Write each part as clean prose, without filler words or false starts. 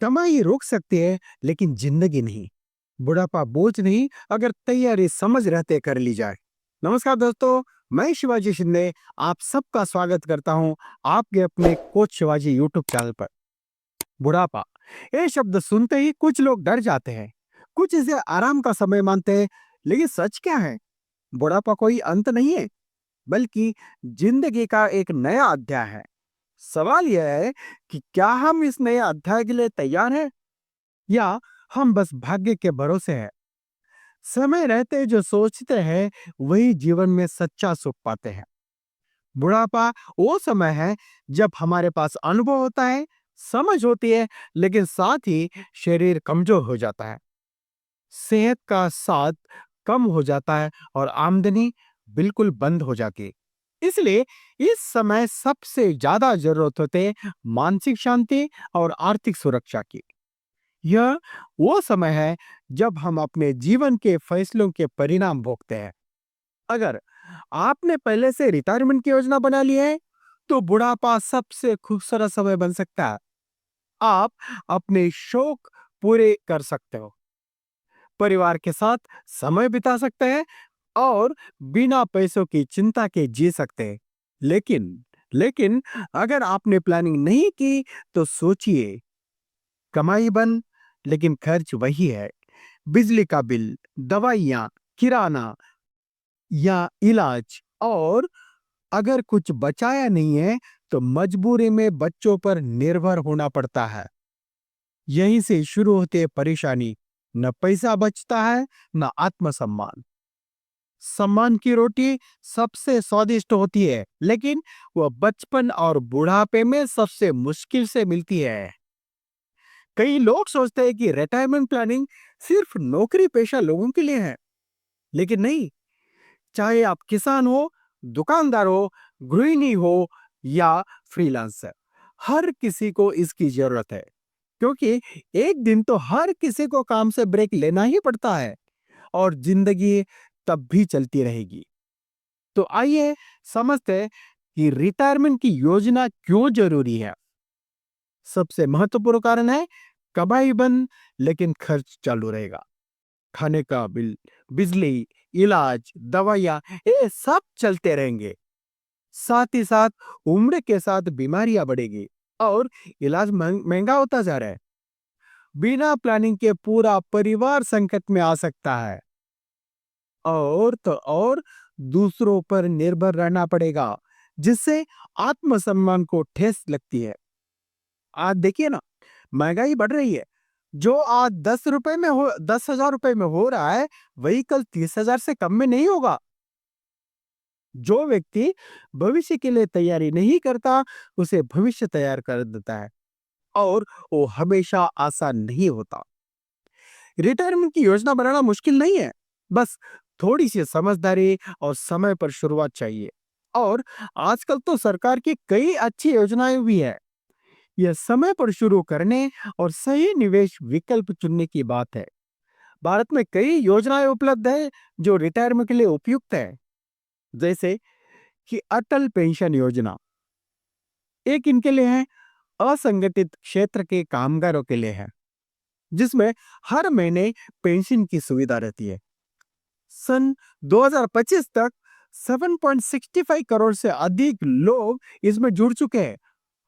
कमाई रोक सकती है लेकिन जिंदगी नहीं। बुढ़ापा बोझ नहीं, अगर तैयारी समझ रहते कर ली जाए। नमस्कार दोस्तों, मैं शिवाजी शिंदे आप सबका स्वागत करता हूं आपके अपने कोच शिवाजी यूट्यूब चैनल पर। बुढ़ापा, ये शब्द सुनते ही कुछ लोग डर जाते हैं, कुछ इसे आराम का समय मानते हैं। लेकिन सच क्या है? बुढ़ापा कोई अंत नहीं है, बल्कि जिंदगी का एक नया अध्याय है। सवाल यह है कि क्या हम इस नए अध्याय के लिए तैयार हैं, या हम बस भाग्य के भरोसे हैं। समय रहते जो सोचते हैं वही जीवन में सच्चा सुख पाते हैं। बुढ़ापा वो समय है जब हमारे पास अनुभव होता है, समझ होती है, लेकिन साथ ही शरीर कमजोर हो जाता है, सेहत का साथ कम हो जाता है और आमदनी बिल्कुल बंद हो जाती है। इसलिए इस समय सबसे ज्यादा जरूरत होते है मानसिक शांति और आर्थिक सुरक्षा की। यह वो समय है जब हम अपने जीवन के फैसलों के परिणाम भोगते हैं। अगर आपने पहले से रिटायरमेंट की योजना बना ली है, तो बुढ़ापा सबसे खूबसूरत समय बन सकता है। आप अपने शौक पूरे कर सकते हो, परिवार के साथ समय बिता सकते हैं और बिना पैसों की चिंता के जी सकते हैं। लेकिन लेकिन अगर आपने प्लानिंग नहीं की, तो सोचिए, कमाई बंद लेकिन खर्च वही है। बिजली का बिल, दवाइयाँ, किराना या इलाज, और अगर कुछ बचाया नहीं है तो मजबूरी में बच्चों पर निर्भर होना पड़ता है। यहीं से शुरू होती है परेशानी। न पैसा बचता है, न आत्मसम्मान। सम्मान की रोटी सबसे स्वादिष्ट होती है, लेकिन वह बचपन और बुढ़ापे में सबसे मुश्किल से मिलती है। कई लोग सोचते हैं कि रिटायरमेंट प्लानिंग सिर्फ नौकरी पेशा लोगों के लिए है, लेकिन नहीं। चाहे आप किसान हो, दुकानदार हो, गृहिणी हो या फ्रीलांसर, हर किसी को इसकी जरूरत है। क्योंकि एक दिन तो हर किसी को काम से ब्रेक लेना ही पड़ता है, और जिंदगी तब भी चलती रहेगी। तो आइए समझते हैं कि रिटायरमेंट की योजना क्यों जरूरी है। सबसे महत्वपूर्ण कारण है कमाई बंद लेकिन खर्च चालू रहेगा। खाने का बिल, बिजली, इलाज, दवाइयाँ, ये सब चलते रहेंगे। साथ ही साथ उम्र के साथ बीमारियां बढ़ेगी और इलाज महंगा होता जा रहा है। बिना प्लानिंग के पूरा परिवार संकट में आ सकता है, और तो और दूसरों पर निर्भर रहना पड़ेगा, जिससे आत्मसम्मान को ठेस लगती है। आज देखिए ना, महंगाई बढ़ रही है। जो आज 10,000 रुपए में हो रहा है, वही कल 30,000 से कम में नहीं होगा। जो व्यक्ति भविष्य के लिए तैयारी नहीं करता, उसे भविष्य तैयार कर देता है, और वो हमेशा आसान नहीं होता। रिटायरमेंट की योजना बनाना मुश्किल नहीं है, बस थोड़ी सी समझदारी और समय पर शुरुआत चाहिए। और आजकल तो सरकार की कई अच्छी योजनाएं भी है। यह समय पर शुरू करने और सही निवेश विकल्प चुनने की बात है। भारत में कई योजनाएं उपलब्ध है जो रिटायरमेंट के लिए उपयुक्त है। जैसे कि अटल पेंशन योजना एक इनके लिए है, असंगठित क्षेत्र के कामगारों के लिए है, जिसमें हर महीने पेंशन की सुविधा रहती है। सन 2025 तक 7.65 करोड़ से अधिक लोग इसमें जुड़ चुके हैं,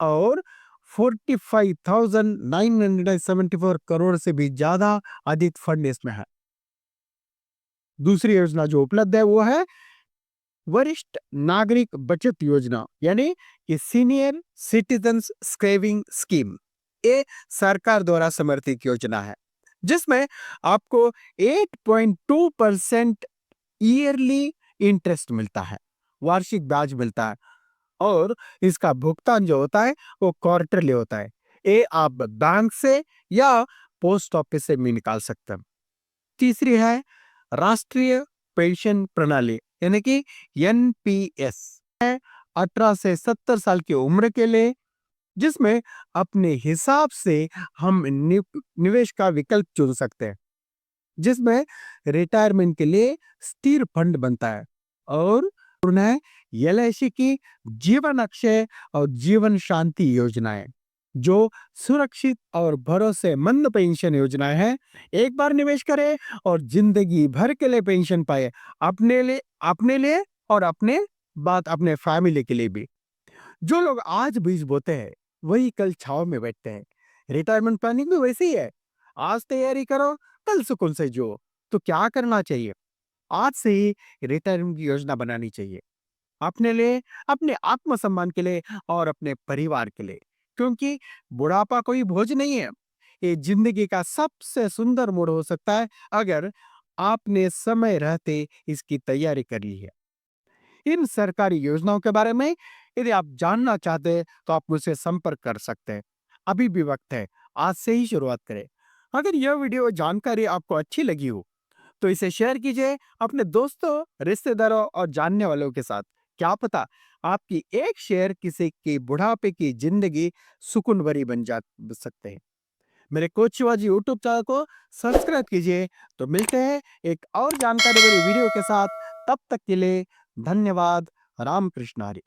और 45,974 करोड़ से भी ज्यादा अधिक फंड इसमें है। दूसरी योजना जो उपलब्ध है वो है वरिष्ठ नागरिक बचत योजना, यानी कि सीनियर सिटीजन्स सेविंग स्कीम। ये सरकार द्वारा समर्थित योजना है, जिसमें आपको 8.2% ईयरली इंटरेस्ट मिलता है, वार्षिक ब्याज मिलता है। और इसका भुगतान जो होता है वो क्वार्टरली होता है। ये आप बैंक से या पोस्ट ऑफिस से भी निकाल सकते हैं। तीसरी है राष्ट्रीय पेंशन प्रणाली, यानी कि एनपीएस, 18 से 70 साल की उम्र के लिए, जिसमें अपने हिसाब से हम निवेश का विकल्प चुन सकते हैं, जिसमें रिटायरमेंट के लिए स्थिर फंड बनता है। और उन्हें एलआईसी की जीवन अक्षय और जीवन शांति योजनाएं, जो सुरक्षित और भरोसेमंद पेंशन योजनाएं हैं। एक बार निवेश करें और जिंदगी भर के लिए पेंशन पाए, अपने लिए और अपने फैमिली के लिए भी। जो लोग आज बीज बोते हैं वही कल छाव में बैठते हैं। रिटायरमेंट प्लानिंग भी वैसे ही है। आज तैयारी करो, कल सुकून से जो। तो क्या करना चाहिए? आज से ही रिटायरमेंट की योजना बनानी चाहिए, अपने लिए, अपने आत्मसम्मान के लिए और अपने परिवार के लिए। क्योंकि बुढ़ापा कोई बोझ नहीं है, ये जिंदगी का सबसे सुंदर मोड़ हो सकता है अगर आपने समय रहते इसकी तैयारी कर ली है। इन सरकारी योजनाओं के बारे में यदि आप जानना चाहते हैं तो आप मुझसे संपर्क कर सकते हैं। अभी भी वक्त है, आज से ही शुरुआत करें। अगर यह वीडियो जानकारी आपको अच्छी लगी हो तो इसे शेयर कीजिए अपने दोस्तों, रिश्तेदारों और जानने वालों के साथ। क्या पता आपकी एक शेयर किसी की बुढ़ापे की जिंदगी सुकून भरी बन जा सकते हैं। मेरे कोच शिवाजी यूट्यूब चैनल को सब्सक्राइब कीजिए। तो मिलते हैं एक और जानकारी भरी वीडियो के साथ। तब तक के लिए धन्यवाद। राम कृष्ण हरी।